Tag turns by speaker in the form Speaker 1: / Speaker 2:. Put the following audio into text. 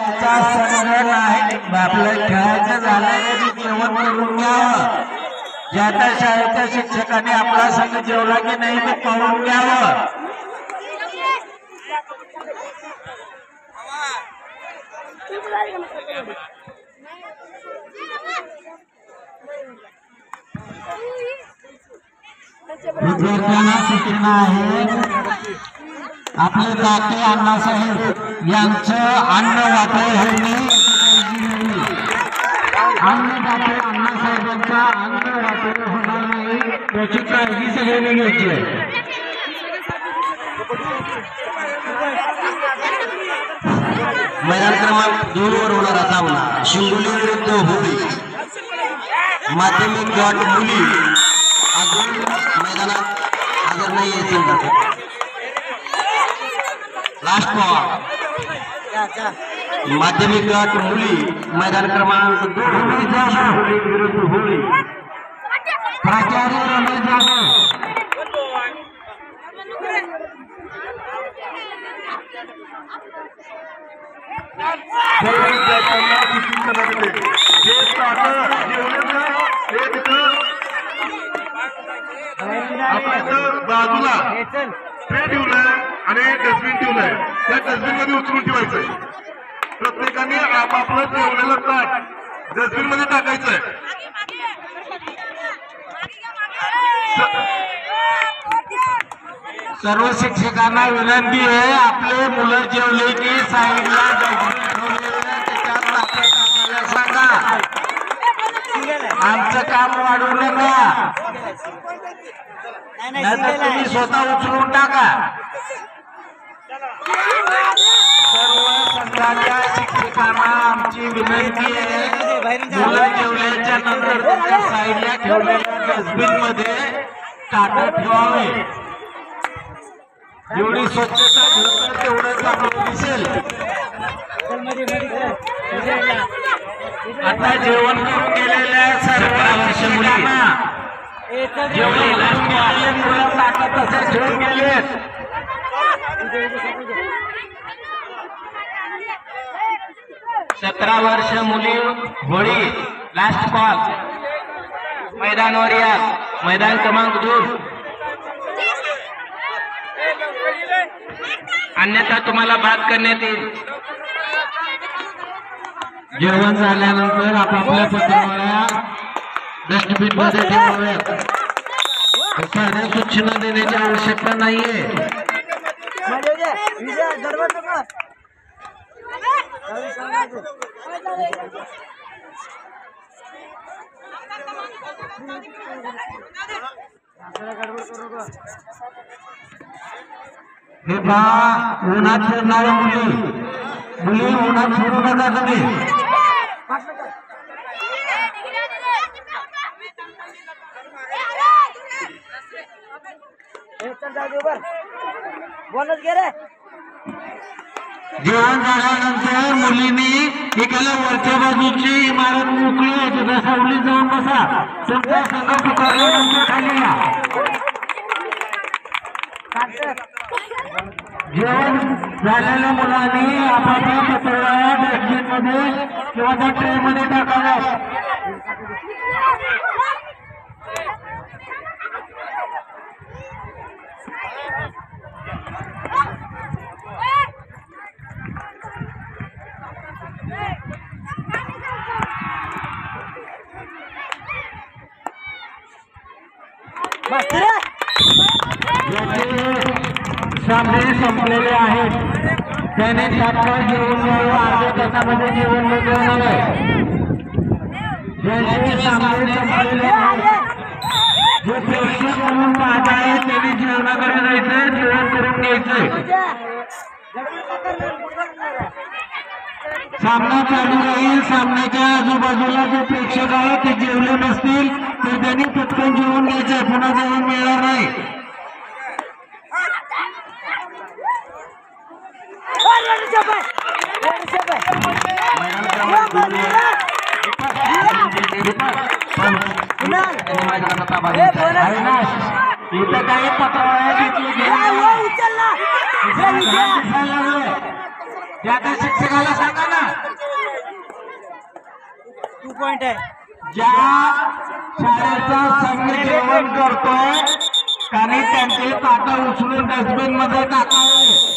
Speaker 1: शाळेचा संघ नाही आपलं खेळायचं झालं जेवण करून घ्यावं. ज्या त्या शाळेच्या शिक्षकाने आपला संघ जेवला की नाही ते पाहून घ्यावं. विद्यार्थ्यांना सूचना आहे आपले दाते अण्णासाहेब यांचं अन्न वाटप होणे अन्नदाते अण्णासाहेबांचा अन्न वाटप होणार नाही याची काळजी सगळ्यांनी घ्यायची आहे.
Speaker 2: मैदान क्रमांक 2 वर होणारा सामना शिंगोली विरुद्ध होळी माध्यमिक गट मुली अजून मैदानात हजर नाही आहे. लास्ट बॉल माध्यमिक गट मुली मैदान क्रमांक 2 शिंगोली विरुद्ध होळी.
Speaker 1: प्राचार्य रमेश जाधव
Speaker 3: बाजूला ट्रे ठेवलाय आणि डस्टबिन ठेवलाय त्या डस्टबिन मध्ये उचलून ठेवायचंय. प्रत्येकाने आपापलं ठेवलेलं ताट डस्टबिन मध्ये टाकायचंय.
Speaker 1: सर्व शिक्षकांना विनंती आहे आपले मुलं जेवले की साईडला सांगा. आमचं काम वाढवू नका नाहीतर तुम्ही स्वतः उचलून टाका. सर्व संघाच्या शिक्षकांना आमची विनंती आहे मुलं जेवल्याच्या नंतर त्यांच्या साईडला ठेवलेल्या डस्टबिन मध्ये टाका ठेवावे. एवढी स्वच्छता ठेवतात तेवढंच आपल्याला दिसेल. आता जेवण करून गेलेल्या सर्व मुलांना जेवण करून गेलेले मुलं ताटात तसे ठेवून गेलेत. 17 वर्ष मुली होळी लास्ट कॉल मैदानावर या. मैदान क्रमांक 2 अन्यथा तुम्हाला बाद करण्यात येईल. जेवण झाल्यानंतर आपापल्या पत्रावळ्या डस्टबिन मध्ये ठेवाव्यात. साध्या सूचना देण्याची आवश्यकता नाहीये. हे पहा उन्हात फिरणाऱ्या मुली उन्हात फिरू नका तुम्ही. जेवण झाल्यानंतर मुलींनी एकाला वरच्या बाजूची इमारत मोकळी होती त्या सावलीत जाऊन बसा. तुमचा संघ पुकारल्यानंतर खाली या. जेवण झालेल्या मुलांनी आपापल्या पत्रावळ्या डस्टबिन मध्ये किंवा त्या ट्रे मध्ये टाकाव्या. सामने संपलेले आहेत. त्याने तात्काळ जेवण घ्यावं. अर्ध्या तासामध्ये जेवण मिळवणार आहे. ज्यांचे सामने संपलेले आहेत जे प्रेक्षक म्हणून पाहत आहेत त्यांनी जेवणाकडे जायचं जेवण करून घ्यायचंय. सामना चालू राहील. सामन्याच्या आजूबाजूला जे प्रेक्षक आहेत ते जेवले नसतील तर त्यांनी पटकन जेवण घ्यायचंय. पुन्हा जेवण मिळणार नाही. इथं काही पत्रावळ्या त्या शिक्षकाला सांगा ना.
Speaker 4: 2 पॉइंट आहे.
Speaker 1: ज्या शाळेचा संघ जेवण करतोय त्यांनी त्यांचे ताटं उचलून डस्टबिन मध्ये टाकावे.